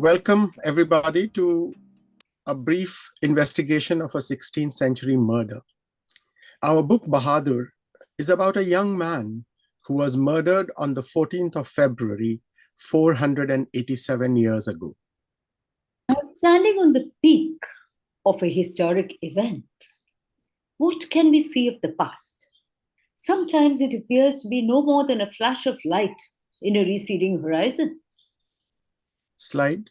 Welcome, everybody, to a brief investigation of a 16th century murder. Our book, Bahadur, is about a young man who was murdered on the 14th of February, 487 years ago. Standing on the peak of a historic event, what can we see of the past? Sometimes it appears to be no more than a flash of light in a receding horizon. Slide.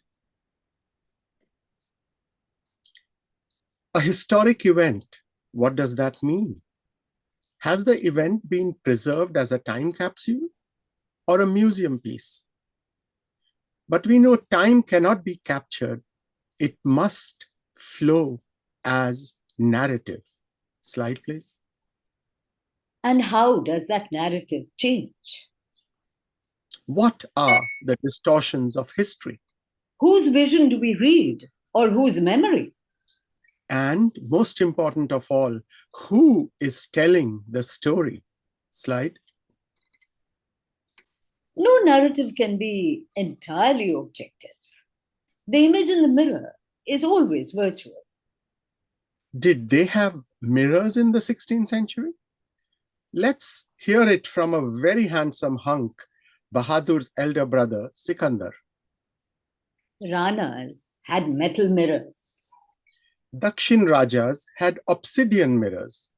A historic event, what does that mean? Has the event been preserved as a time capsule or a museum piece? But we know time cannot be captured. It must flow as narrative. Slide, please. And how does that narrative change? What are the distortions of history? Whose vision do we read, or whose memory? And most important of all, who is telling the story? Slide. No narrative can be entirely objective. The image in the mirror is always virtual. Did they have mirrors in the 16th century? Let's hear it from a very handsome hunk, Bahadur's elder brother, Sikandar. Ranas had metal mirrors. Dakshin Rajas had obsidian mirrors.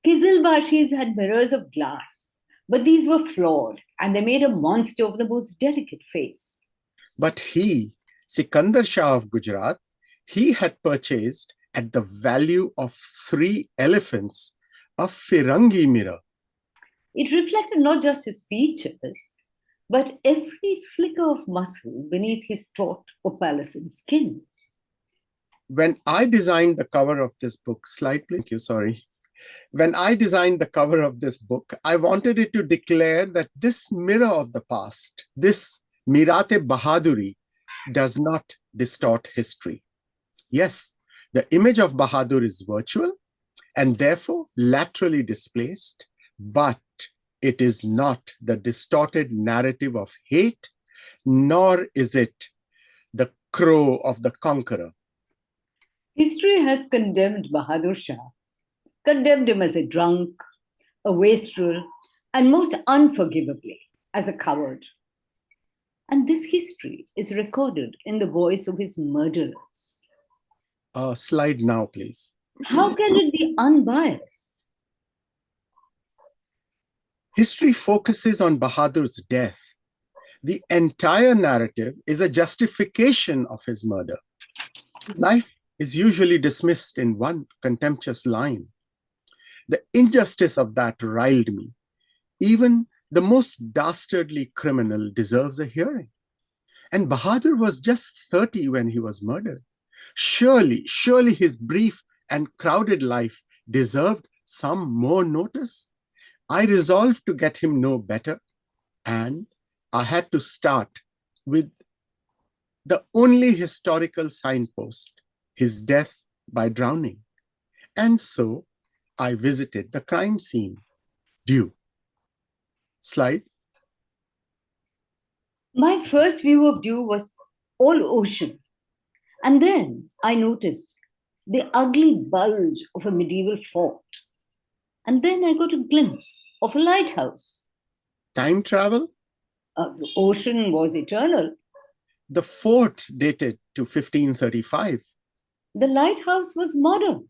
Kizilbashis had mirrors of glass, but these were flawed and they made a monster of the most delicate face. But he, Sikandar Shah of Gujarat, he had purchased at the value of 3 elephants a Firangi mirror. It reflected not just his features, but every flicker of muscle beneath his taut opalescent skin. When I designed the cover of this book, slide please, thank you, sorry. When I designed the cover of this book, I wanted it to declare that this mirror of the past, this Mirate Bahaduri, does not distort history. Yes, the image of Bahadur is virtual and therefore laterally displaced, but it is not the distorted narrative of hate, nor is it the crow of the conqueror. History has condemned Bahadur Shah, condemned him as a drunk, a wastrel, and most unforgivably as a coward. And this history is recorded in the voice of his murderers. Slide now, please. How can it be unbiased? History focuses on Bahadur's death. The entire narrative is a justification of his murder. Life is usually dismissed in one contemptuous line. The injustice of that riled me. Even the most dastardly criminal deserves a hearing. And Bahadur was just 30 when he was murdered. Surely his brief and crowded life deserved some more notice. I resolved to get him no better, and I had to start with the only historical signpost, his death by drowning. And so I visited the crime scene. Due. Slide. My first view of Dew was all ocean. And then I noticed the ugly bulge of a medieval fort. And then I got a glimpse of a lighthouse. Time travel? The ocean was eternal. The fort dated to 1535. The lighthouse was modern.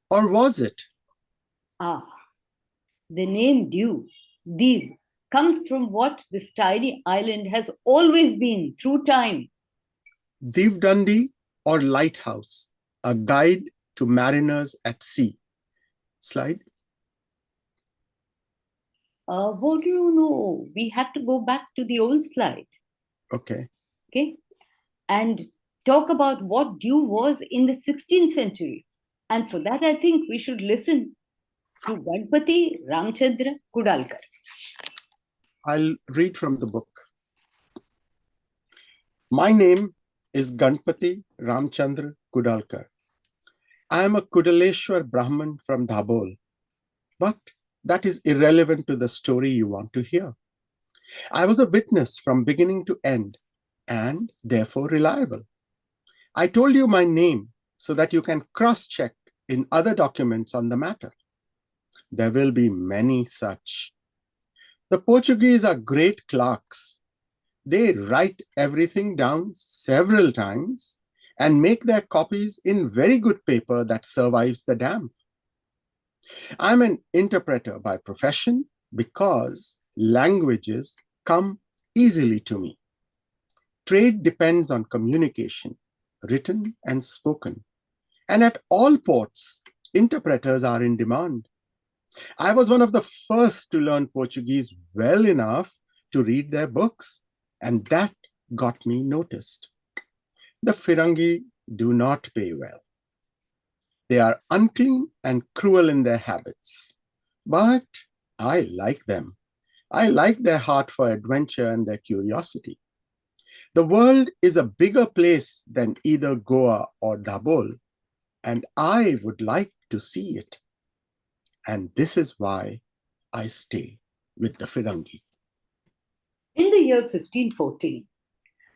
Or was it? The name Dew, Div, comes from what this tiny island has always been through time. Div Dundee or Lighthouse, a guide to mariners at sea. Slide. What do you know? We have to go back to the old slide. Okay. And talk about what Dew was in the 16th century. And for that, I think we should listen to Ganpati Ramchandra Kudalkar. I'll read from the book. My name is Ganpati Ramchandra Kudalkar. I am a Kudaleshwar Brahmin from Dhabol, but that is irrelevant to the story you want to hear. I was a witness from beginning to end and therefore reliable. I told you my name so that you can cross-check in other documents on the matter. There will be many such. The Portuguese are great clerks. They write everything down several times and make their copies in very good paper that survives the damp. I'm an interpreter by profession because languages come easily to me. Trade depends on communication, written and spoken. And at all ports, interpreters are in demand. I was one of the first to learn Portuguese well enough to read their books, and that got me noticed. The Firangi do not pay well. They are unclean and cruel in their habits, but I like them. I like their heart for adventure and their curiosity. The world is a bigger place than either Goa or Dabol, and I would like to see it. And this is why I stay with the Firangi. In the year 1514,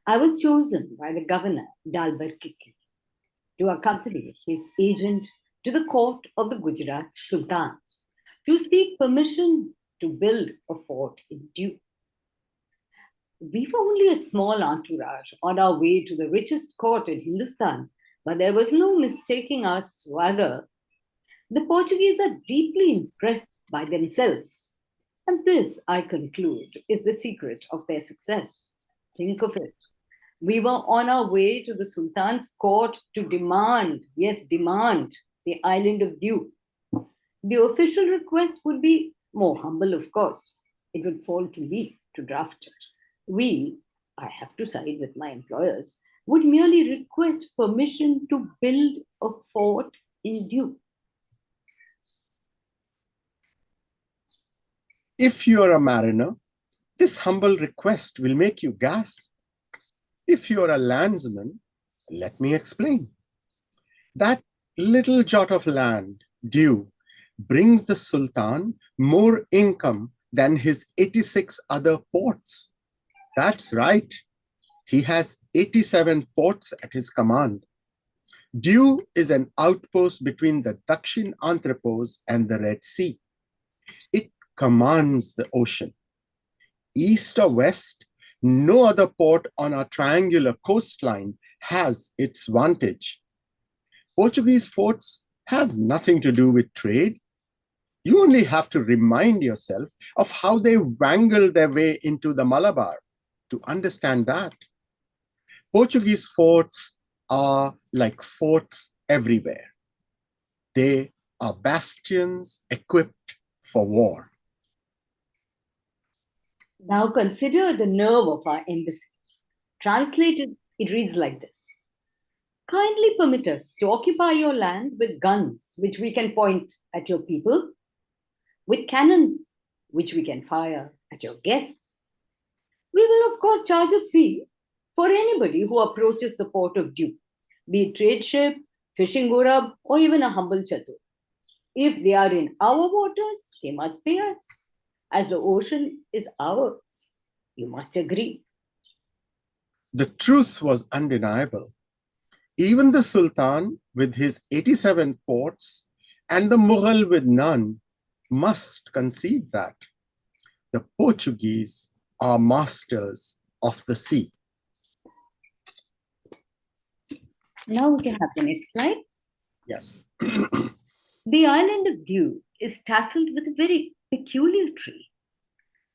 I was chosen by the governor, Dalbar Kiki, to accompany his agent to the court of the Gujarat Sultan to seek permission to build a fort in Dew. We were only a small entourage on our way to the richest court in Hindustan, but there was no mistaking our swagger. The Portuguese are deeply impressed by themselves. And this, I conclude, is the secret of their success. Think of it. We were on our way to the Sultan's court to demand, yes, demand, the island of Dew. The official request would be more humble, of course. It would fall to me to draft it. We, I have to side with my employers, would merely request permission to build a fort in Dew. If you are a mariner, this humble request will make you gasp. If you are a landsman, let me explain. That little jot of land, Dew, brings the Sultan more income than his 86 other ports. That's right. He has 87 ports at his command. Dew is an outpost between the Dakshin Anthropos and the Red Sea. It commands the ocean. East or west, no other port on our triangular coastline has its vantage. Portuguese forts have nothing to do with trade. You only have to remind yourself of how they wangled their way into the Malabar to understand that. Portuguese forts are like forts everywhere. They are bastions equipped for war. Now consider the nerve of our embassy. Translated, it reads like this. Kindly permit us to occupy your land with guns, which we can point at your people, with cannons, which we can fire at your guests. We will, of course, charge a fee for anybody who approaches the port of Dew, be it trade ship, fishing gorab, or even a humble chatur. If they are in our waters, they must pay us. As the ocean is ours, you must agree. The truth was undeniable. Even the Sultan, with his 87 ports, and the Mughal with none, must concede that the Portuguese are masters of the sea. Now we can have the next slide. Yes. The island of Dew is tasseled with a very peculiar tree,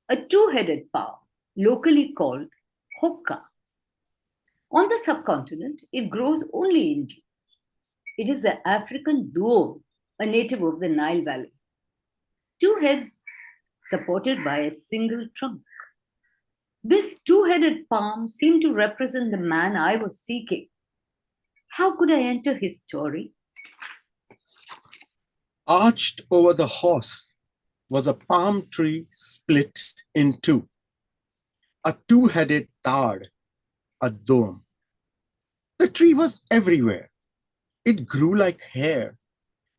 a two-headed palm, locally called hoka. On the subcontinent, it grows only in Dew. It is the African duo, a native of the Nile Valley. Two heads supported by a single trunk. This two-headed palm seemed to represent the man I was seeking. How could I enter his story? Arched over the horse was a palm tree split in two, a two-headed tad, a dome. The tree was everywhere. It grew like hair,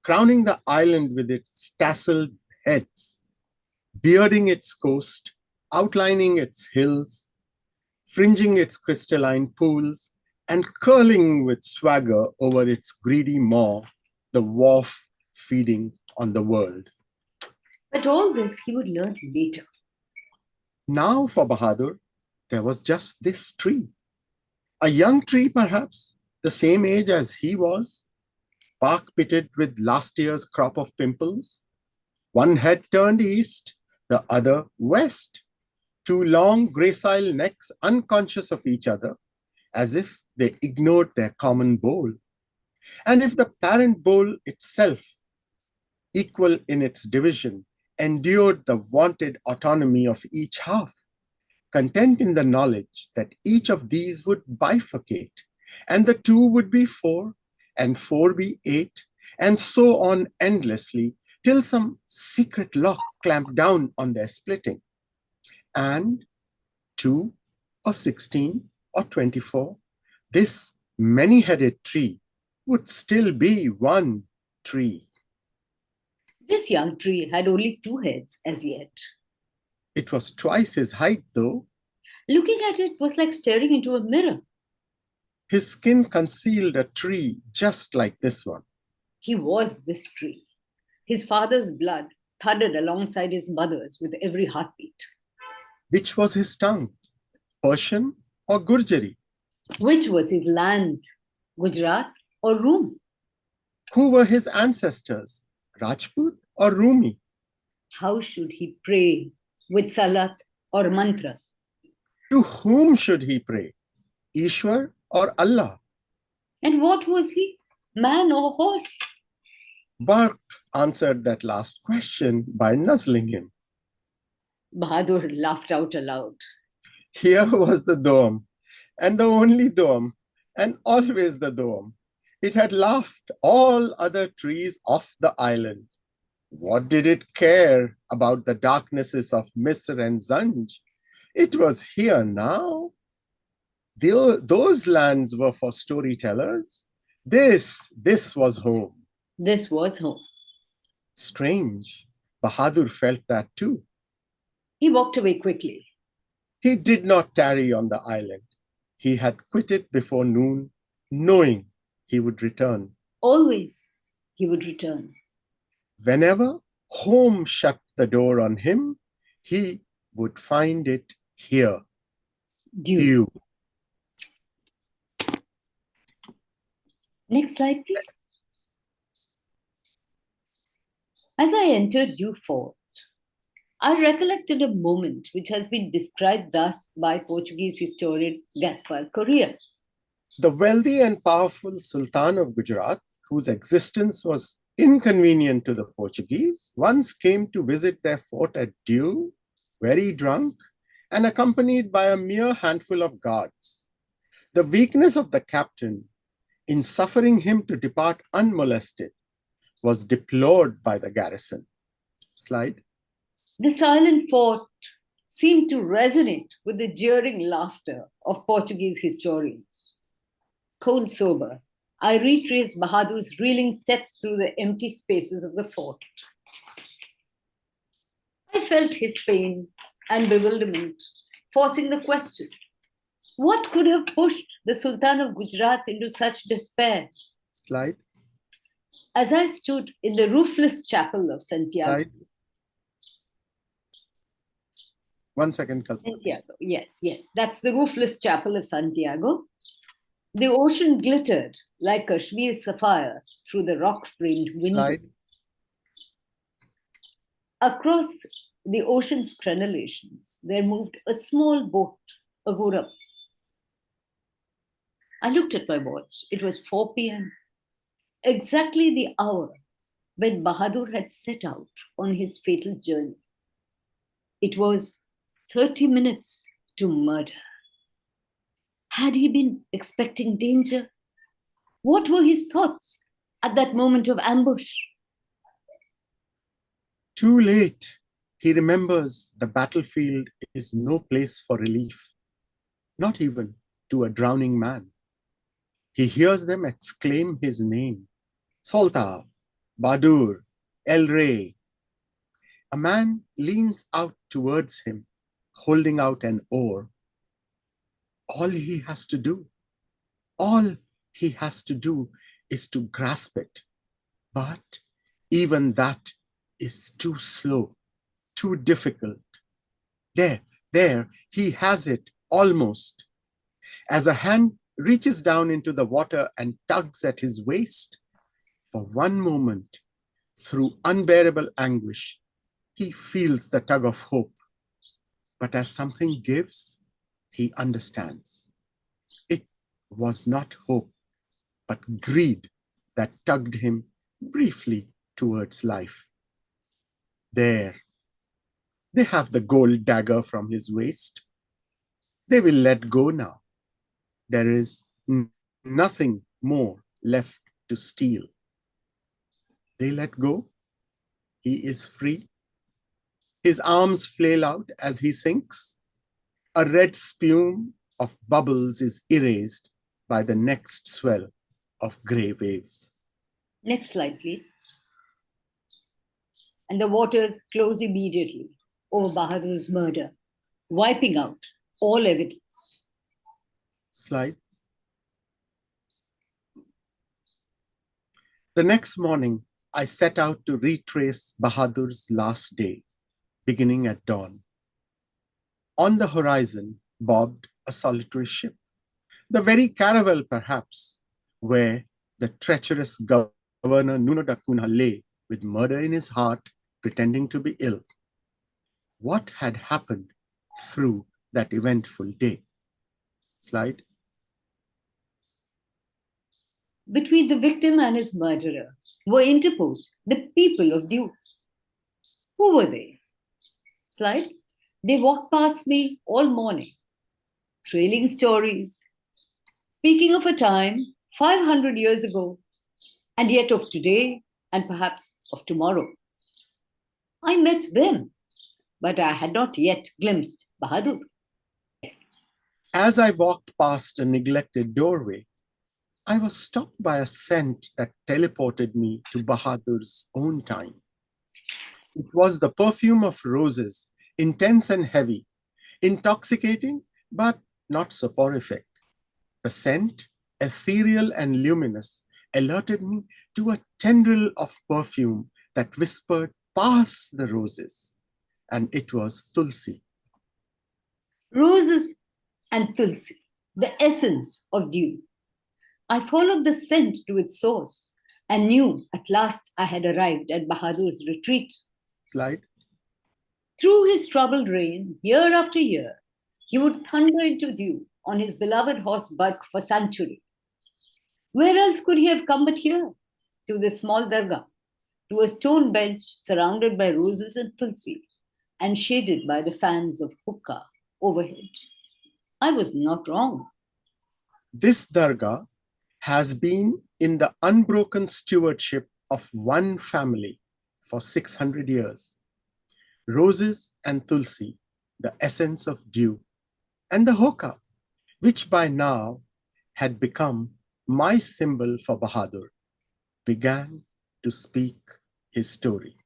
crowning the island with its tasseled heads, bearding its coast, outlining its hills, fringing its crystalline pools and curling with swagger over its greedy maw, the wharf feeding on the world. But all this he would learn later. Now for Bahadur, there was just this tree. A young tree, perhaps, the same age as he was, bark pitted with last year's crop of pimples. One head turned east, the other west. Two long gracile necks unconscious of each other, as if they ignored their common bowl. And if the parent bowl itself, equal in its division, endured the vaunted autonomy of each half, content in the knowledge that each of these would bifurcate, and the two would be four, and four be eight, and so on endlessly, till some secret lock clamped down on their splitting. And 2 or 16 or 24, this many-headed tree would still be one tree. This young tree had only two heads as yet. It was twice his height, though. Looking at it was like staring into a mirror. His skin concealed a tree just like this one. He was this tree. His father's blood thudded alongside his mother's with every heartbeat. Which was his tongue, Persian or Gurjari? Which was his land, Gujarat or Rum? Who were his ancestors, Rajput or Rumi? How should he pray, with salat or mantra? To whom should he pray, Ishwar or Allah? And what was he, man or horse? Bark answered that last question by nuzzling him. Bahadur laughed out aloud. Here was the dome, and the only dome, and always the dome. It had laughed all other trees off the island. What did it care about the darknesses of Misr and Zanj? It was here now. Those lands were for storytellers. This was home. This was home. Strange. Bahadur felt that too. He walked away quickly. He did not tarry on the island. He had quitted before noon, knowing he would return. Always he would return. Whenever home shut the door on him, he would find it here. Due. Next slide, please. As I entered Due Fort, I recollected a moment which has been described thus by Portuguese historian Gaspar Correa. The wealthy and powerful Sultan of Gujarat, whose existence was inconvenient to the Portuguese, once came to visit their fort at Due, very drunk, and accompanied by a mere handful of guards. The weakness of the captain in suffering him to depart unmolested was deplored by the garrison. Slide. The silent fort seemed to resonate with the jeering laughter of Portuguese historians. Cold sober, I retraced Bahadur's reeling steps through the empty spaces of the fort. I felt his pain and bewilderment, forcing the question, what could have pushed the Sultan of Gujarat into such despair? Slide. As I stood in the roofless chapel of Santiago. Slide. 1 second, Kalpana. Santiago, yes, that's the roofless chapel of Santiago. The ocean glittered like Kashmir sapphire through the rock-framed window. Slide. Across the ocean's crenellations, there moved a small boat, a gurab. I looked at my watch. It was 4 p.m. Exactly the hour when Bahadur had set out on his fatal journey. It was 30 minutes to murder. Had he been expecting danger? What were his thoughts at that moment of ambush? Too late. He remembers the battlefield is no place for relief, not even to a drowning man. He hears them exclaim his name, Sultan, Bahadur, El Rey. A man leans out towards him, holding out an oar. All he has to do, all he has to do is to grasp it. But even that is too slow, too difficult. There, he has it almost. As a hand reaches down into the water and tugs at his waist, for one moment, through unbearable anguish, he feels the tug of hope. But as something gives, he understands. It was not hope, but greed that tugged him briefly towards life. There, they have the gold dagger from his waist. They will let go now. There is nothing more left to steal. They let go. He is free. His arms flail out as he sinks. A red spume of bubbles is erased by the next swell of grey waves. Next slide, please. And the waters closed immediately over Bahadur's murder, wiping out all evidence. Slide. The next morning, I set out to retrace Bahadur's last day, beginning at dawn. On the horizon bobbed a solitary ship, the very caravel perhaps, where the treacherous governor Nuno da Cunha lay with murder in his heart, pretending to be ill. What had happened through that eventful day? Slide. Between the victim and his murderer were interposed the people of Dew. Who were they? Slide. They walked past me all morning, trailing stories, speaking of a time 500 years ago, and yet of today and perhaps of tomorrow. I met them, but I had not yet glimpsed Bahadur. Yes. As I walked past a neglected doorway, I was stopped by a scent that teleported me to Bahadur's own time. It was the perfume of roses, intense and heavy, intoxicating, but not soporific. The scent, ethereal and luminous, alerted me to a tendril of perfume that whispered, "Pass the roses." And it was Tulsi. Roses and Tulsi, the essence of dew. I followed the scent to its source and knew at last I had arrived at Bahadur's retreat. Slide. Through his troubled reign, year after year, he would thunder into dew on his beloved horse Bark for sanctuary. Where else could he have come but here, to this small dargah, to a stone bench surrounded by roses and tulsi, and shaded by the fans of hookah overhead? I was not wrong. This dargah has been in the unbroken stewardship of one family for 600 years. Roses and tulsi, the essence of dew, and the hookah, which by now had become my symbol for Bahadur, began to speak his story.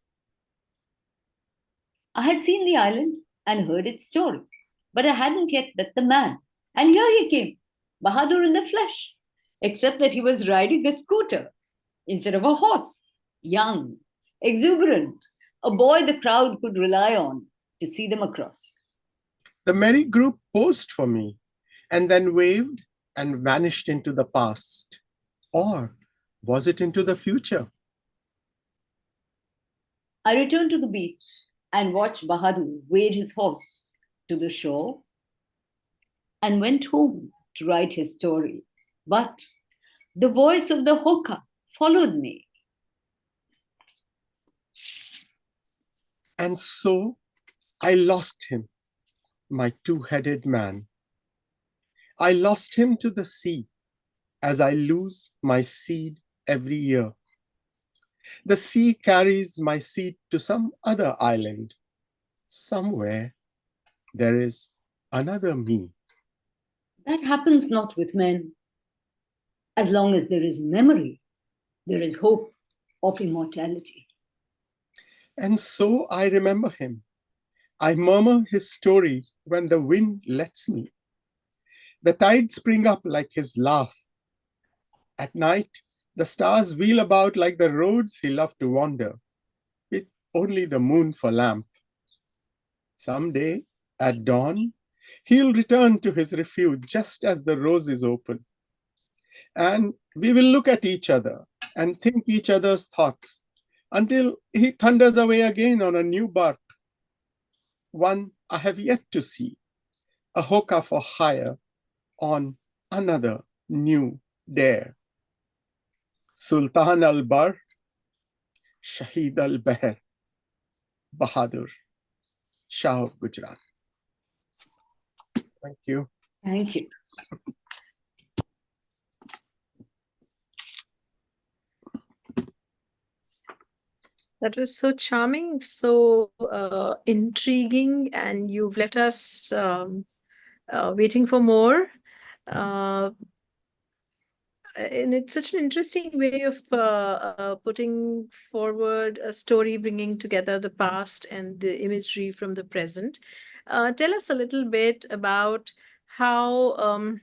I had seen the island and heard its story, but I hadn't yet met the man. And here he came, Bahadur in the flesh, except that he was riding a scooter instead of a horse, young, exuberant, a boy the crowd could rely on to see them across. The merry group posed for me and then waved and vanished into the past. Or was it into the future? I returned to the beach and watched Bahadur wade his horse to the shore and went home to write his story. But the voice of the hookah followed me. And so I lost him, my two-headed man. I lost him to the sea, as I lose my seed every year. The sea carries my seed to some other island. Somewhere there is another me. That happens not with men. As long as there is memory, there is hope of immortality. And so I remember him. I murmur his story when the wind lets me. The tides spring up like his laugh. At night, the stars wheel about like the roads he loved to wander, with only the moon for lamp. Someday, at dawn, he'll return to his refuge just as the roses open. And we will look at each other and think each other's thoughts until he thunders away again on a new bark. One I have yet to see, a hoka for hire on another new dare. Sultan al-Bar, Shahid al-Bahr, Bahadur, Shah of Gujarat. Thank you. Thank you. That was so charming, so intriguing, and you've left us waiting for more. And it's such an interesting way of putting forward a story, bringing together the past and the imagery from the present. Tell us a little bit about how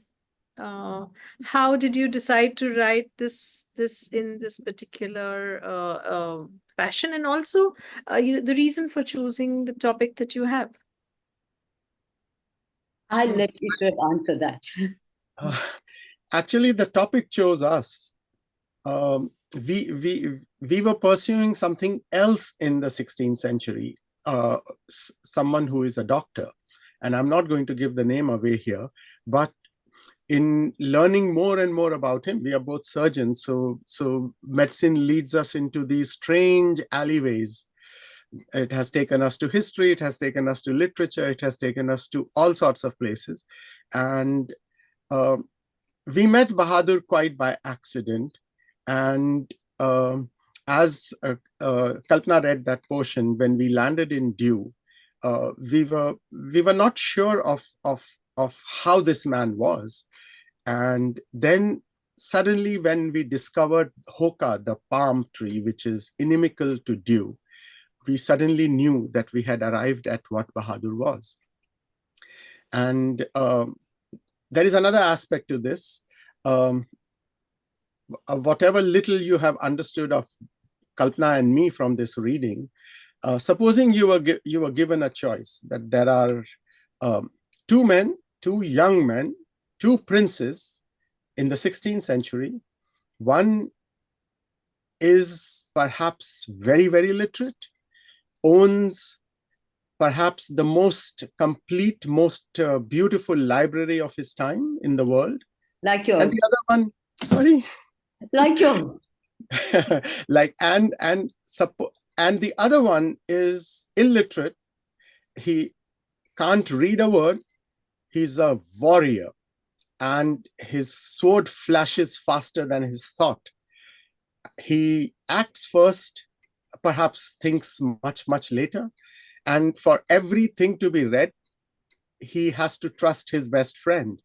did you decide to write this in this particular fashion, and also the reason for choosing the topic that you have? I'll let Ishrat answer that. Actually, the topic chose us. We were pursuing something else in the 16th century. Someone who is a doctor, and I'm not going to give the name away here, but in learning more and more about him, we are both surgeons, so medicine leads us into these strange alleyways. It has taken us to history, it has taken us to literature, it has taken us to all sorts of places. And we met Bahadur quite by accident. And as Kalpana read that portion, when we landed in Dew, we were not sure of how this man was. And then suddenly when we discovered hoka, the palm tree, which is inimical to dew, we suddenly knew that we had arrived at what Bahadur was. And there is another aspect to this. Whatever little you have understood of Kalpana and me from this reading, supposing you were given a choice that there are two young men, two princes in the 16th century. One is perhaps very, very literate, owns perhaps the most complete, most beautiful library of his time in the world. Like yours. And the other one, sorry? Like yours. And the other one is illiterate. He can't read a word. He's a warrior, and his sword flashes faster than his thought. He acts first, perhaps thinks much, much later. And for everything to be read, he has to trust his best friend.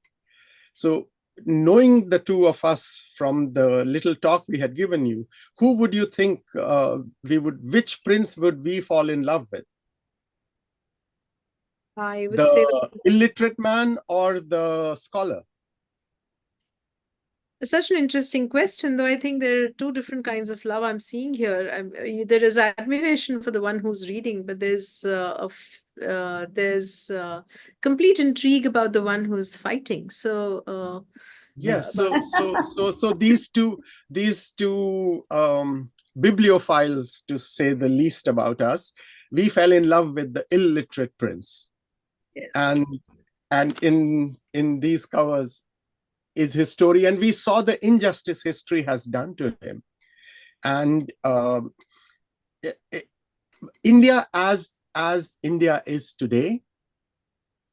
So knowing the two of us from the little talk we had given you, who would you think which prince would we fall in love with? I would say the illiterate man or the scholar? Such an interesting question, though. I think there are two different kinds of love I'm seeing here. There is admiration for the one who's reading, but there's complete intrigue about the one who's fighting. So yes, so these two bibliophiles, to say the least about us, we fell in love with the illiterate prince. Yes. And in these covers is his story, and we saw the injustice history has done to him. And India, as India is today,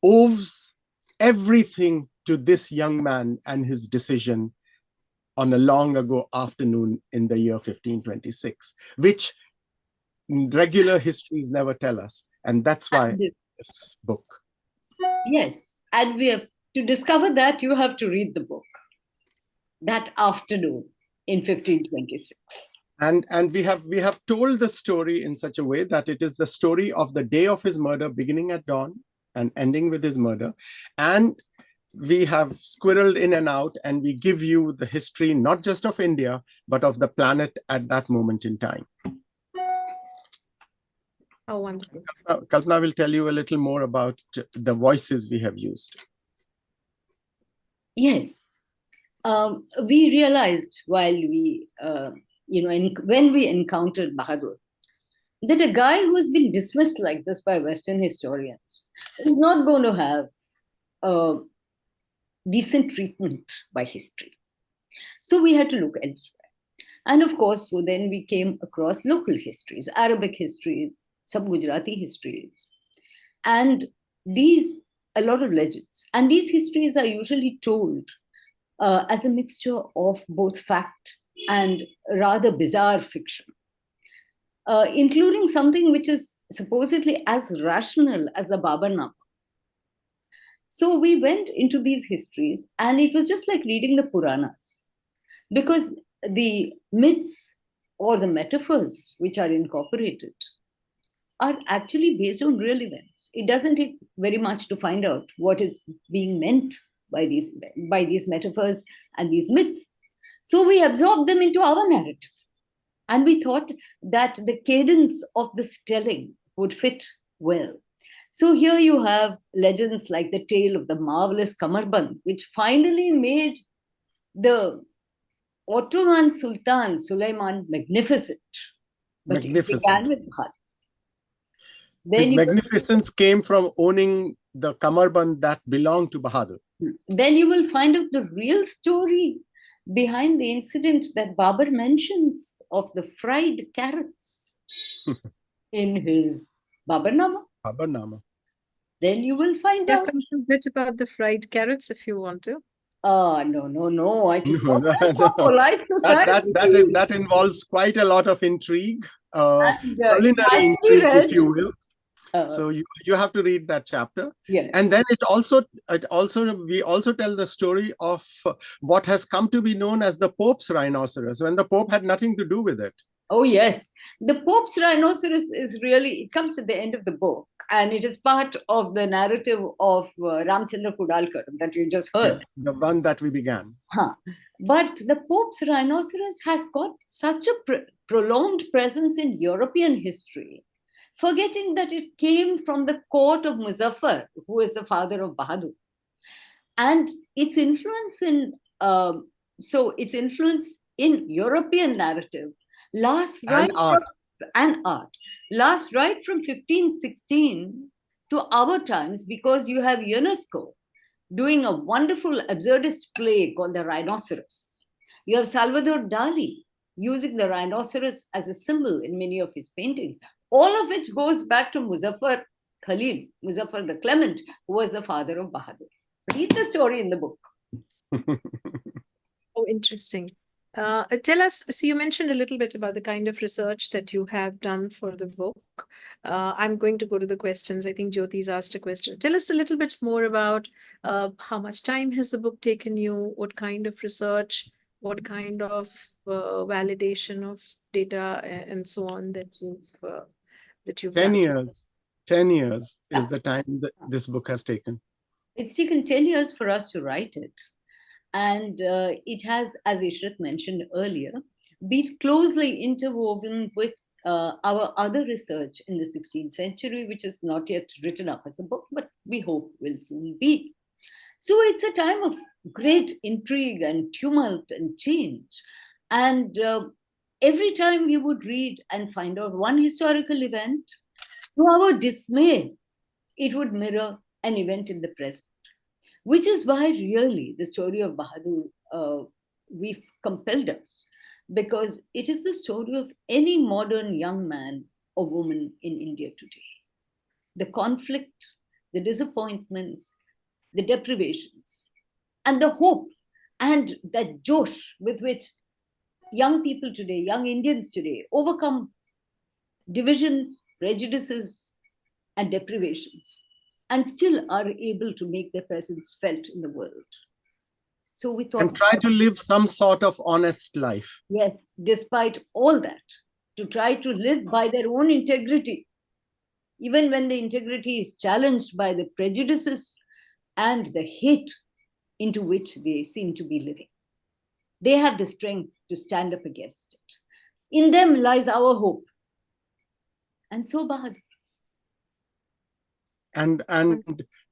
owes everything to this young man and his decision on a long ago afternoon in the year 1526, which regular histories never tell us. And that's why this book. Yes, and we have to discover that. You have to read the book that afternoon in 1526. And we have told the story in such a way that it is the story of the day of his murder, beginning at dawn and ending with his murder. And we have squirreled in and out, and we give you the history, not just of India, but of the planet at that moment in time. Oh, wonderful. Kalpana will tell you a little more about the voices we have used. Yes. We realized while we, when we encountered Bahadur, that a guy who has been dismissed like this by Western historians is not going to have decent treatment by history. So we had to look elsewhere. And of course, so then we came across local histories, Arabic histories, some Gujarati histories, and a lot of legends. And these histories are usually told as a mixture of both fact and rather bizarre fiction, including something which is supposedly as rational as the Babarnama. So we went into these histories, and it was just like reading the Puranas, because the myths or the metaphors which are incorporated are actually based on real events. It doesn't take very much to find out what is being meant by these metaphors and these myths. So we absorbed them into our narrative. And we thought that the cadence of this telling would fit well. So here you have legends like the tale of the marvelous Kamarband, which finally made the Ottoman Sultan Suleiman magnificent. But it began with Bahadur. His magnificence came from owning the Kamarband that belonged to Bahadur. Then you will find out the real story behind the incident that Babur mentions of the fried carrots in his Babarnama. Then you will find out. There's something bit about the fried carrots if you want to. No. It is not polite society. That involves quite a lot of intrigue, culinary intrigue, if you will. So you have to read that chapter. Yes. And then we also tell the story of what has come to be known as the Pope's rhinoceros, when the Pope had nothing to do with it. Oh, yes. The Pope's rhinoceros it comes to the end of the book, and it is part of the narrative of Ramchandra Kudalkar that you just heard. Yes, the one that we began. But the Pope's rhinoceros has got such a prolonged presence in European history, forgetting that it came from the court of Muzaffar, who is the father of Bahadur. And its influence in European narrative lasts right from 1516 to our times, because you have UNESCO doing a wonderful absurdist play called The Rhinoceros. You have Salvador Dali using the rhinoceros as a symbol in many of his paintings, all of which goes back to Muzaffar the Clement, who was the father of Bahadur. Read the story in the book. Oh, interesting. Tell us, so you mentioned a little bit about the kind of research that you have done for the book. I'm going to go to the questions. I think Jyoti's asked a question. Tell us a little bit more about how much time has the book taken you, what kind of research, what kind of validation of data and so on that you've 10 done. years. 10 years is the time that this book has taken. It's taken 10 years for us to write it. And it has, as Ishrat mentioned earlier, been closely interwoven with our other research in the 16th century, which is not yet written up as a book, but we hope will soon be. So it's a time of great intrigue and tumult and change. And every time we would read and find out one historical event, to our dismay, it would mirror an event in the present. Which is why really the story of Bahadur we've compelled us, because it is the story of any modern young man or woman in India today. The conflict, the disappointments, the deprivations, and the hope and that josh with which young people today, young Indians today, overcome divisions, prejudices, and deprivations, and still are able to make their presence felt in the world. So we thought... And try to live some sort of honest life. Yes, despite all that, to try to live by their own integrity, even when the integrity is challenged by the prejudices and the hate into which they seem to be living. They have the strength to stand up against it. In them lies our hope. And so Bahadur. And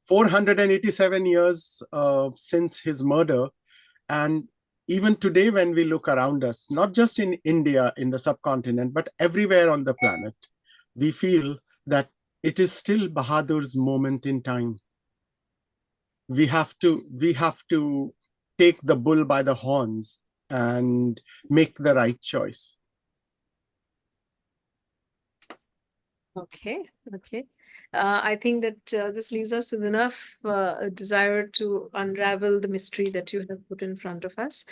487 years since his murder, and even today when we look around us, not just in India, in the subcontinent, but everywhere on the planet, we feel that it is still Bahadur's moment in time. We have to take the bull by the horns and make the right choice. Okay. I think that this leaves us with enough desire to unravel the mystery that you have put in front of us.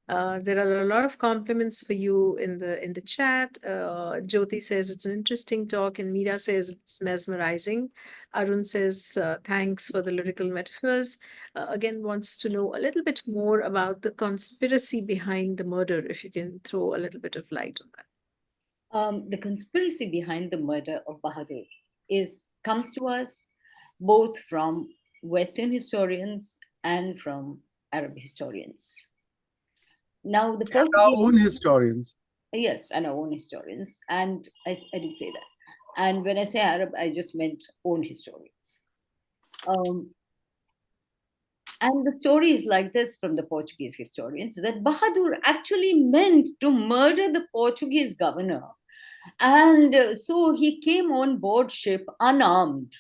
There are a lot of compliments for you in the chat. Jyoti says it's an interesting talk, and Meera says it's mesmerizing. Arun says thanks for the lyrical metaphors. Again, wants to know a little bit more about the conspiracy behind the murder. If you can throw a little bit of light on that. The conspiracy behind the murder of Bahadur comes to us both from Western historians and from Arab historians. Now, the Portuguese, our own historians. Yes, and our own historians. And I did say that. And when I say Arab, I just meant own historians. And the story is like this from the Portuguese historians, that Bahadur actually meant to murder the Portuguese governor. And so he came on board ship unarmed.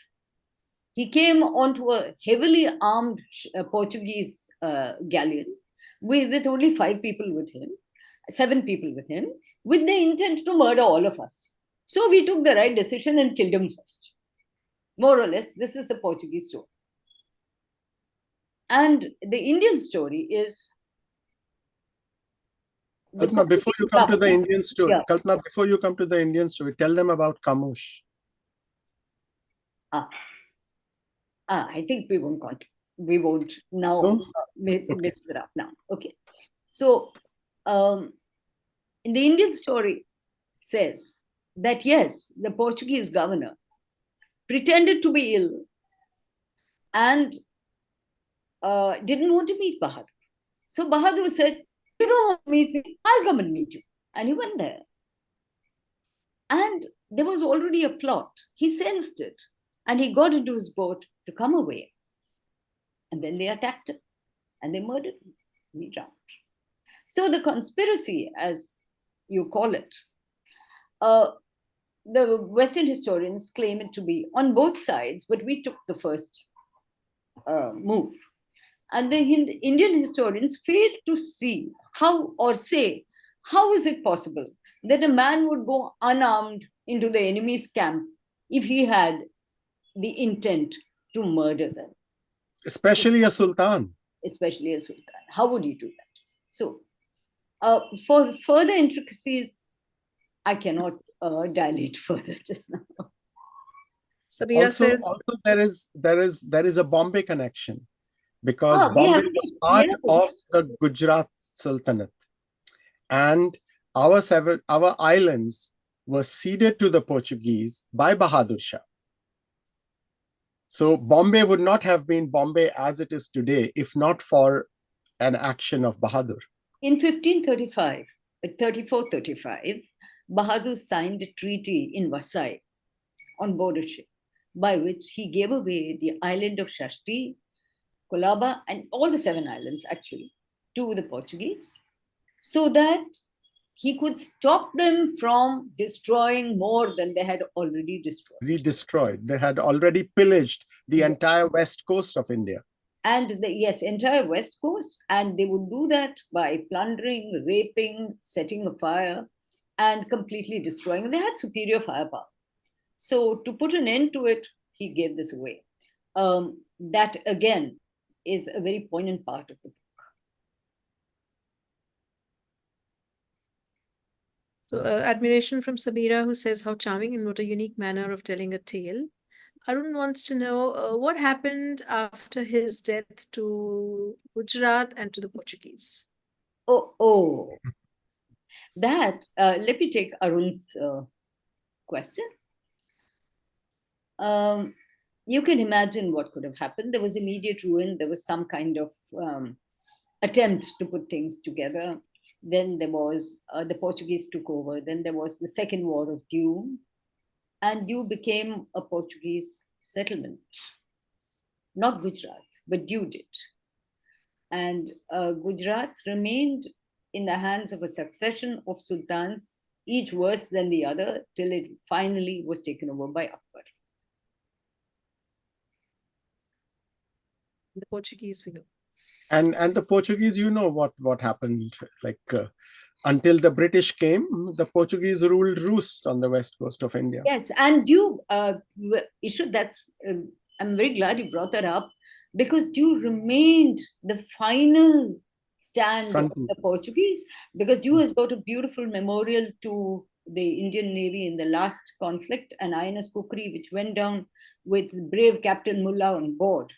He came onto a heavily armed Portuguese galleon with only 5 people with him, 7 people with him, with the intent to murder all of us. So we took the right decision and killed him first. More or less, this is the Portuguese story. And the Indian story is... Kalpana, before you come to the Indian story, Kalpana, before you come to the Indian story, tell them about Kamush. I think we won't now mix it up now. Okay. So in the Indian story says that yes, the Portuguese governor pretended to be ill and didn't want to meet Bahadur. So Bahadur said, "You don't want to meet me, I'll come and meet you." And he went there. And there was already a plot. He sensed it. And he got into his boat to come away. And then they attacked him. And they murdered him. He drowned. So the conspiracy, as you call it, the Western historians claim it to be on both sides, but we took the first move. And the Indian historians failed to see how is it possible that a man would go unarmed into the enemy's camp if he had the intent to murder them. Especially a sultan. Especially a sultan. How would he do that? So, for further intricacies, I cannot dilate further just now. Sabira says, also there is a Bombay connection, because Bombay was part of the Gujarat Sultanate, and our islands were ceded to the Portuguese by Bahadur Shah. So Bombay would not have been Bombay as it is today if not for an action of Bahadur. In 1535, 34-35, Bahadur signed a treaty in Versailles on board a ship, by which he gave away the island of Shashti, Colaba, and all the 7 islands actually to the Portuguese, so that he could stop them from destroying more than they had already destroyed. They had already pillaged the entire west coast of India. And entire west coast. And they would do that by plundering, raping, setting afire, and completely destroying. They had superior firepower. So to put an end to it, he gave this away. That again is a very poignant part of the book. So admiration from Sabira, who says, how charming and what a unique manner of telling a tale. Arun wants to know what happened after his death to Gujarat and to the Portuguese. That, let me take Arun's question. you can imagine what could have happened. There was immediate ruin. There was some kind of attempt to put things together. Then there was the Portuguese took over. Then there was the Second War of Diu, and Diu became a Portuguese settlement. Not Gujarat, but Diu did. And Gujarat remained in the hands of a succession of sultans, each worse than the other, till it finally was taken over by Akbar. The Portuguese, we know. And the Portuguese, you know what happened. Like until the British came, the Portuguese ruled roost on the west coast of India. Yes, and Diu, Ishrat, that's I'm very glad you brought that up, because Diu remained the final stand of the Portuguese, because Diu has got a beautiful memorial to the Indian Navy in the last conflict, an INS Kukri, which went down with brave Captain Mullah on board.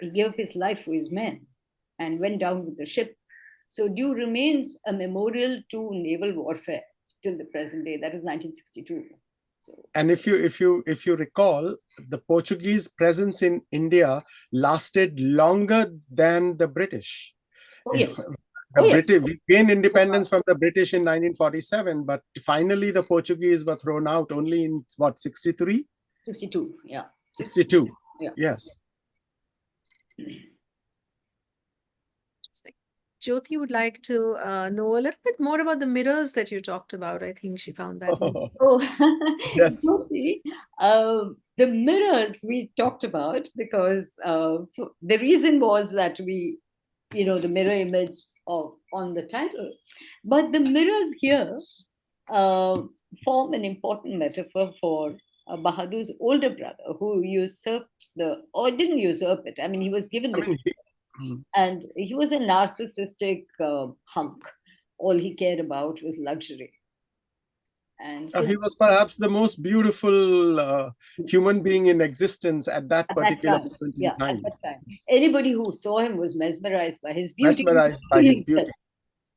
He gave his life for his men and went down with the ship. So Diu remains a memorial to naval warfare till the present day. That was 1962. So, and if you recall, the Portuguese presence in India lasted longer than the British. oh, yes. British, we gained independence from the British in 1947, but finally the Portuguese were thrown out only in what, 63? 62, yeah. 62, yeah. Yes. Jyoti would like to know a little bit more about the mirrors that you talked about. I think she found that. Yes. Jyoti, the mirrors we talked about, because the reason was that we, the mirror image on the title. But the mirrors here form an important metaphor for Bahadur's older brother, who didn't usurp it. I mean, he was given the and he was a narcissistic hunk. All he cared about was luxury. And so he was perhaps the most beautiful human being in existence at that particular point in time. At that time. Anybody who saw him was mesmerized by his beauty. Mesmerized by his beauty.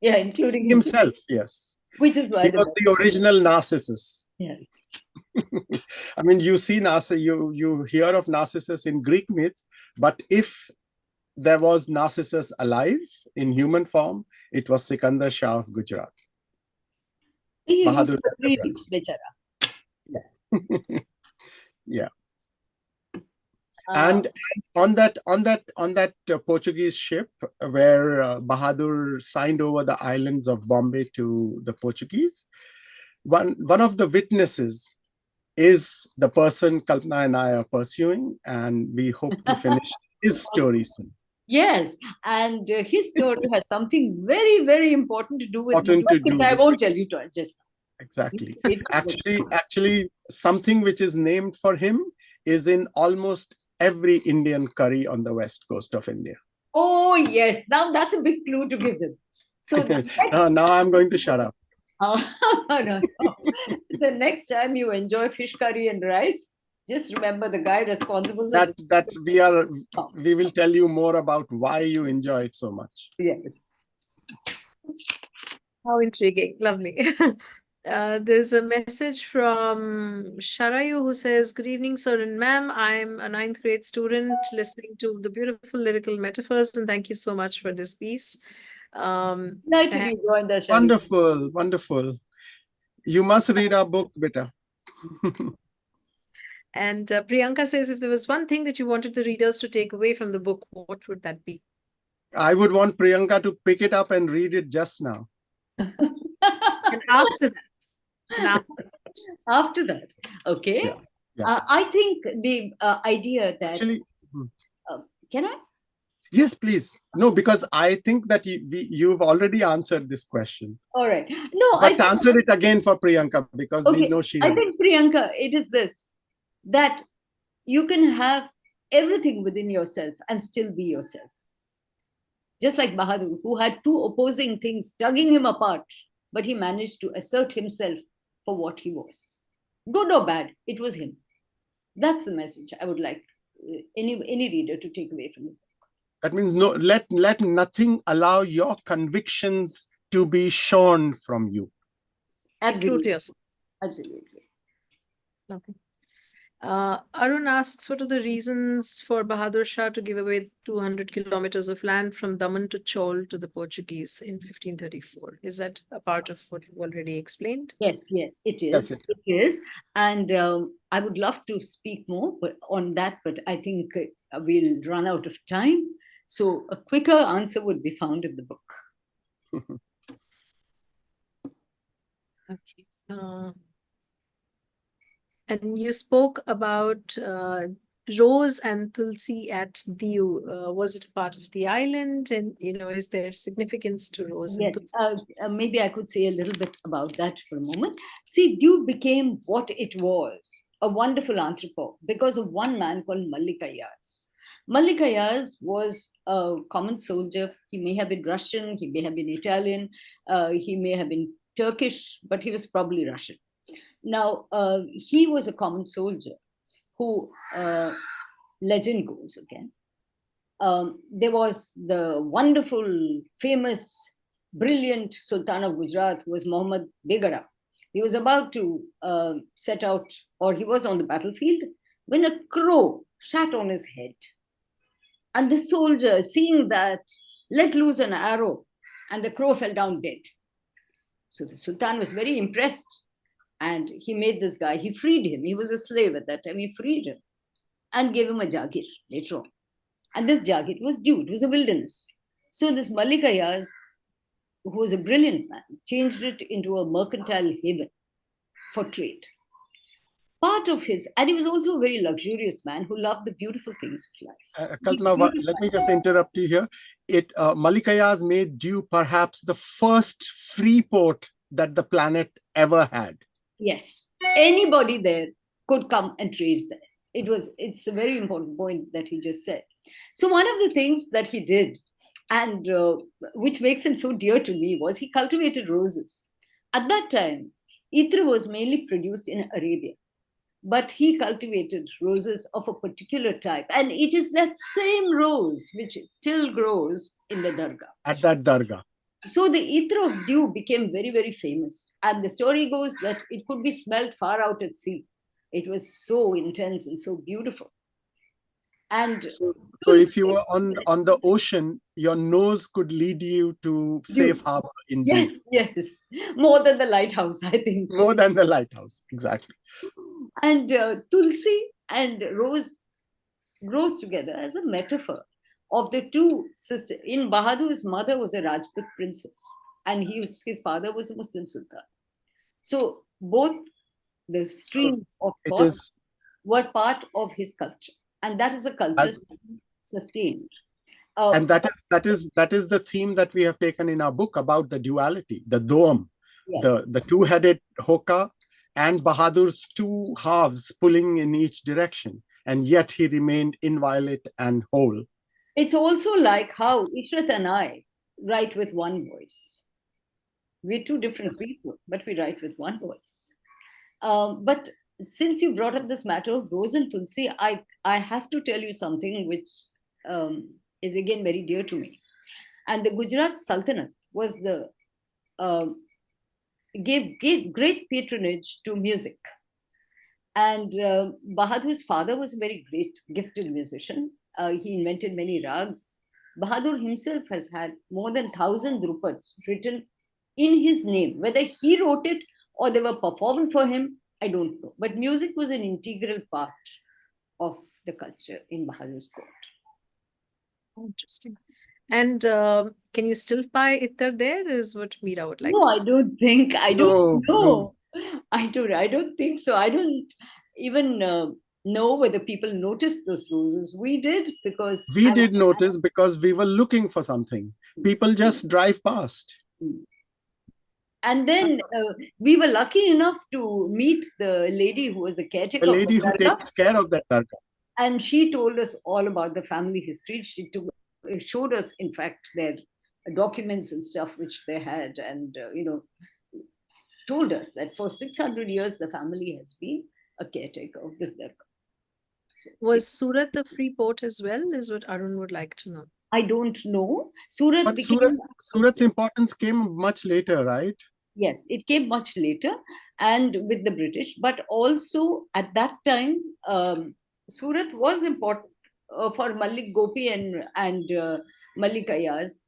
Yeah, including himself, yes. Which is why he was the original Narcissus. Yeah. I mean, you see you hear of Narcissus in Greek myth, but if there was Narcissus alive in human form, it was Sikandar Shah of Gujarat. Bahadur. Yeah. And on that Portuguese ship where Bahadur signed over the islands of Bombay to the Portuguese, one of the witnesses is the person Kalpana and I are pursuing, and we hope to finish his story soon. Yes, and his story has something very, very important to do with which I won't tell you just now. Exactly. Actually, something which is named for him is in almost every Indian curry on the west coast of India. Oh, yes. Now that's a big clue to give them. So now I'm going to shut up. No. The next time you enjoy fish curry and rice, just remember the guy responsible. We will tell you more about why you enjoy it so much. Yes. How intriguing. Lovely. There's a message from Sharayu who says, "Good evening, sir and ma'am. I'm a 9th grade student listening to the beautiful lyrical metaphors, and thank you so much for this piece." Nice to be joined, Sharayu. Wonderful, wonderful. You must read our book, beta. And Priyanka says, if there was one thing that you wanted the readers to take away from the book, what would that be? I would want Priyanka to pick it up and read it just now. And after that. After that, okay. Yeah. Yeah. I think the idea that actually, can I? Yes, please. No, because I think that you've already answered this question. All right. No, but answer it again for Priyanka, because we know she. I think Priyanka, it is this, that you can have everything within yourself and still be yourself. Just like Bahadur, who had two opposing things tugging him apart, but he managed to assert himself for what he was. Good or bad, it was him. That's the message I would like any reader to take away from it. That means let nothing allow your convictions to be shorn from you. Absolutely. Absolutely. Absolutely. Okay. Arun asks, what are the reasons for Bahadur Shah to give away 200 kilometers of land from Daman to Chol to the Portuguese in 1534? Is that a part of what you already explained? Yes, yes, it Yes, is. it It is. And I would love to speak more on that, but I think we'll run out of time. So a quicker answer would be found in the book. Okay. And you spoke about Rose and Tulsi at Diu. Was it a part of the island? And, is there significance to Rose and Yes, Tulsi? maybe I could say a little bit about that for a moment. See, Dew became what it was, a wonderful anthropo, because of one man called Mallikayas. Mallikayas was a common soldier. He may have been Russian, he may have been Italian, he may have been Turkish, but he was probably Russian. Now, he was a common soldier who, legend goes again, there was the wonderful, famous, brilliant Sultan of Gujarat, who was Muhammad Begara. He was about to set out, or he was on the battlefield, when a crow sat on his head. And the soldier, seeing that, let loose an arrow, and the crow fell down dead. So the Sultan was very impressed, and he made this guy, he freed him. He was a slave at that time. He freed him and gave him a jagir later on. And this jagir was Dew, it was a wilderness. So this Mallikayas, who was a brilliant man, changed it into a mercantile haven for trade. Part of his, and he was also a very luxurious man who loved the beautiful things of life. Kalpana, let me just interrupt you here. Mallikayas made Dew perhaps the first free port that the planet ever had. Yes, anybody there could come and trade there. It's a very important point that he just said. So one of the things that he did, and which makes him so dear to me, was he cultivated roses. At that time, Itra was mainly produced in Arabia, but he cultivated roses of a particular type, and it is that same rose which still grows in the dargah. At that dargah. So the ether of Dew became very, very famous. And the story goes that it could be smelled far out at sea. It was so intense and so beautiful. And so if you were on the ocean, your nose could lead you to safe harbor in Dew. Yes, yes. More than the lighthouse, I think. More than the lighthouse, exactly. And Tulsi and Rose grows together as a metaphor of the two sisters. In Bahadur's mother was a Rajput princess, and his father was a Muslim sultan. So both the streams of thought were part of his culture, and that is a culture sustained. And that is the theme that we have taken in our book about the duality, the doam, yes. the two-headed hoka, and Bahadur's two halves pulling in each direction, and yet he remained inviolate and whole. It's also like how Ishrat and I write with one voice. We're two different people, but we write with one voice. But since you brought up this matter of Rose and Tulsi, I have to tell you something which is again very dear to me. And the Gujarat Sultanate was gave great patronage to music. And Bahadur's father was a very great, gifted musician. He invented many rags. Bahadur himself has had more than 1,000 drupads written in his name. Whether he wrote it or they were performed for him, I don't know. But music was an integral part of the culture in Bahadur's court. Interesting. And can you still buy itar there? Is what Meera would like. No, I don't think. I don't know. No. I don't think so. I don't even know whether people noticed those roses. We did because we did notice because we were looking for something. People just drive past. And then we were lucky enough to meet the lady who was the caretaker. The lady who takes care of that dargah. And she told us all about the family history. She showed us, in fact, their documents and stuff which they had, and told us that for 600 years the family has been a caretaker of this dargah. So was Surat a free port as well? Is what Arun would like to know. I don't know. Surat's importance came much later, right? Yes, it came much later and with the British, but also at that time, Surat was important for Malik Gopi and Malik Ayaz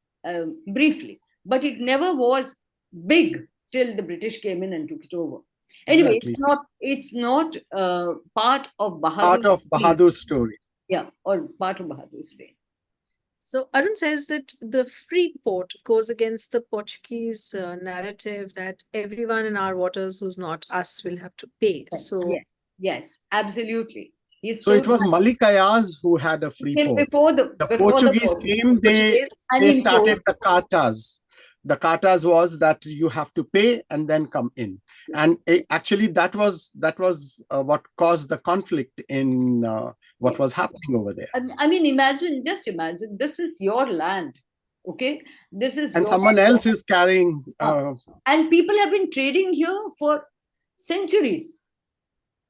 briefly, but it never was big till the British came in and took it over. Anyway, Exactly. it's not part of Part Bahadur's of reign. Bahadur's story. Yeah, or part of Bahadur's reign. So Arun says that the free port goes against the Portuguese narrative that everyone in our waters who's not us will have to pay. So Yes, absolutely. He's So so it was right. Malik Ayaz who had a free Came port. before The the Portuguese came, and they imposed. started the cartas. The cartas was that you have to pay and then come in. And actually that was what caused the conflict in what was happening over there. I mean, just imagine, this is your land, okay? This is And your someone else is carrying. and people have been trading here for centuries,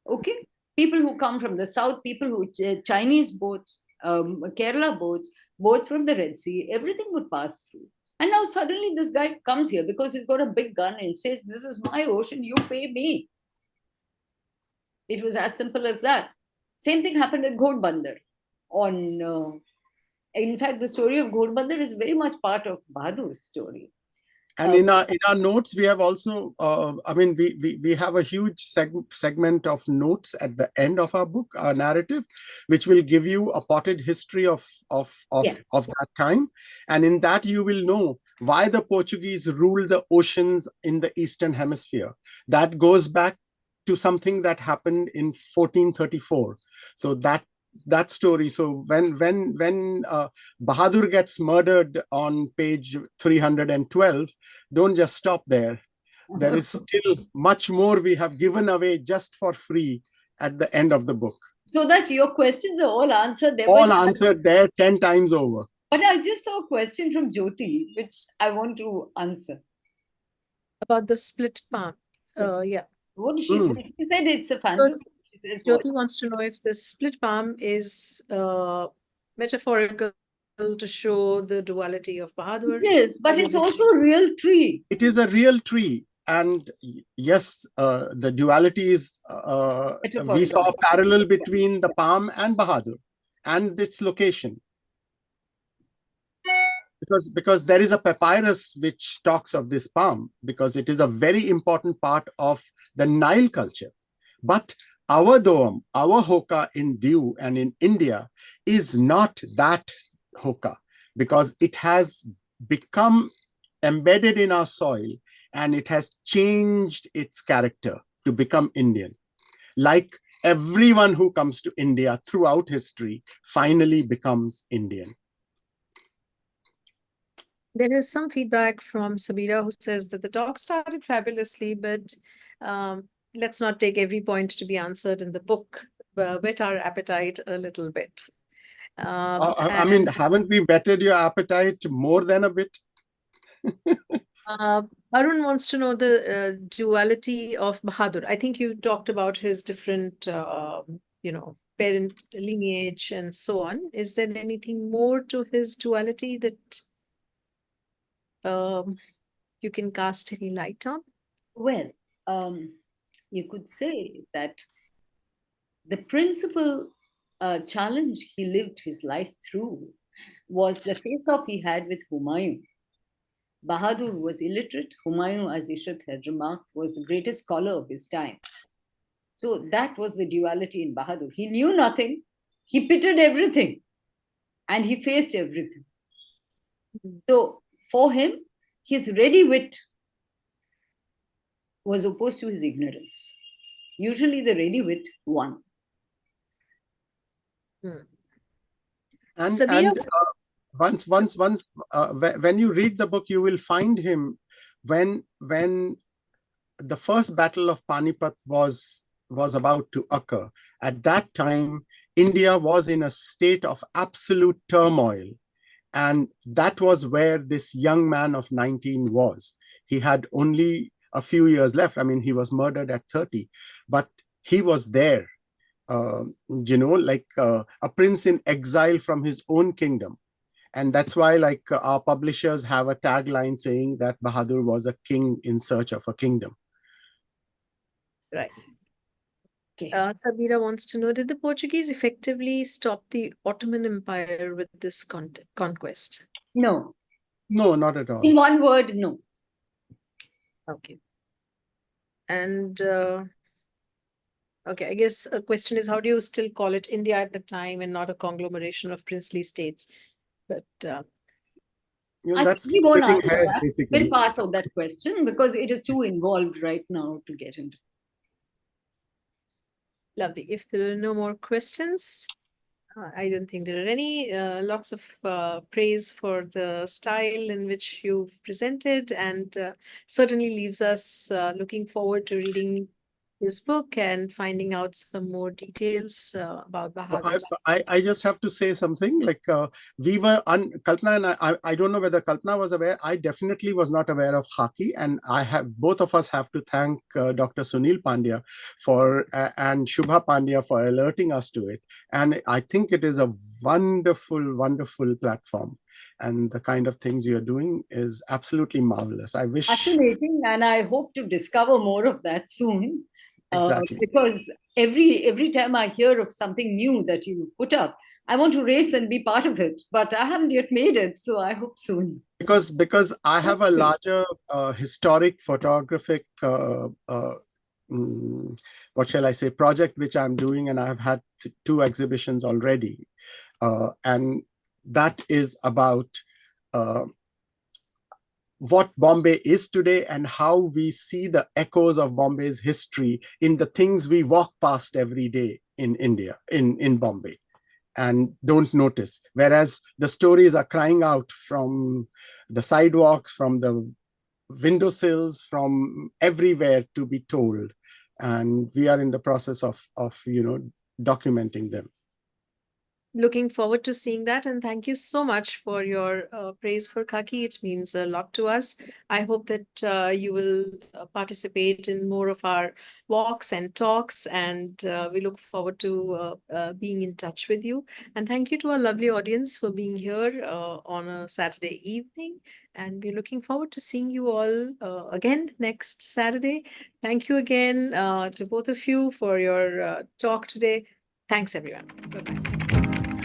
okay? People who come from the south, people who Chinese boats, Kerala boats from the Red Sea, everything would pass through. And now suddenly this guy comes here because he's got a big gun and says, "This is my ocean, you pay me." It was as simple as that. Same thing happened at Ghodbandar. In fact, the story of Ghodbandar is very much part of Bahadur's story. And in our notes, we have also, we have a huge segment of notes at the end of our book, our narrative, which will give you a potted history of that time. And in that, you will know why the Portuguese ruled the oceans in the Eastern Hemisphere. That goes back to something that happened in 1434. So that story. So when Bahadur gets murdered on page 312, don't just stop there. There is still much more we have given away just for free at the end of the book. So that your questions are all answered there. All answered there 10 times over. But I just saw a question from Jyoti, which I want to answer. About the split palm. Yeah. What did she say? She said it's a fantasy. She says, Jyoti wants to know if the split palm is metaphorical to show the duality of Bahadur. It is, but it's also a real tree. It is a real tree. And yes, the duality is, we saw a parallel between the palm and Bahadur and its location. Because there is a papyrus which talks of this palm, because it is a very important part of the Nile culture. But our Doam, our hoka in Diu and in India is not that hoka, because it has become embedded in our soil and it has changed its character to become Indian. Like everyone who comes to India throughout history finally becomes Indian. There is some feedback from Sabira who says that the talk started fabulously, but let's not take every point to be answered in the book. Whet our appetite a little bit. I mean, haven't we whetted your appetite more than a bit? Arun wants to know the duality of Bahadur. I think you talked about his different, parent lineage and so on. Is there anything more to his duality that you can cast any light on? Well, you could say that the principal challenge he lived his life through was the face-off he had with Humayun. Bahadur was illiterate. Humayun, as Ishrat had remarked, was the greatest scholar of his time. So that was the duality in Bahadur. He knew nothing, he pitted everything, and he faced everything. So for him, his ready wit was opposed to his ignorance. Usually the ready wit won. And once when you read the book, you will find him when the first battle of Panipat was about to occur. At that time, India was in a state of absolute turmoil. And that was where this young man of 19 was. He had only a few years left. I mean, he was murdered at 30, but he was there, like a prince in exile from his own kingdom. And that's why, like, our publishers have a tagline saying that Bahadur was a king in search of a kingdom. Right. Okay. Sabira wants to know, did the Portuguese effectively stop the Ottoman Empire with this conquest? No. No, not at all. In one word, no. Okay. And okay, I guess a question is, how do you still call it India at the time and not a conglomeration of princely states? But That's we won't splitting answer hairs, that. basically. We'll pass out that question because it is too involved right now to get into. Lovely. If there are no more questions, I don't think there are any. Lots of praise for the style in which you've presented, and certainly leaves us looking forward to reading this book and finding out some more details about Bahadur. I just have to say something. Like, we were, Kalpana and I don't know whether Kalpana was aware. I definitely was not aware of Khaki, and both of us have to thank Dr. Sunil Pandya and Shubha Pandya for alerting us to it. And I think it is a wonderful, wonderful platform. And the kind of things you're doing is absolutely marvelous. I wish. Fascinating, and I hope to discover more of that soon. Exactly. Because every time I hear of something new that you put up, I want to race and be part of it, but I haven't yet made it, so I hope soon. Because I have a larger historic photographic what shall I say, project which I'm doing, and I've had 2 exhibitions already, and that is about what Bombay is today and how we see the echoes of Bombay's history in the things we walk past every day in India, in Bombay, and don't notice. Whereas the stories are crying out from the sidewalks, from the windowsills, from everywhere to be told. And we are in the process of documenting them. Looking forward to seeing that, and thank you so much for your praise for Khaki. It means a lot to us. I hope that you will participate in more of our walks and talks, and we look forward to being in touch with you. And thank you to our lovely audience for being here on a Saturday evening. And we're looking forward to seeing you all again next Saturday. Thank you again to both of you for your talk today. Thanks, everyone. Bye-bye.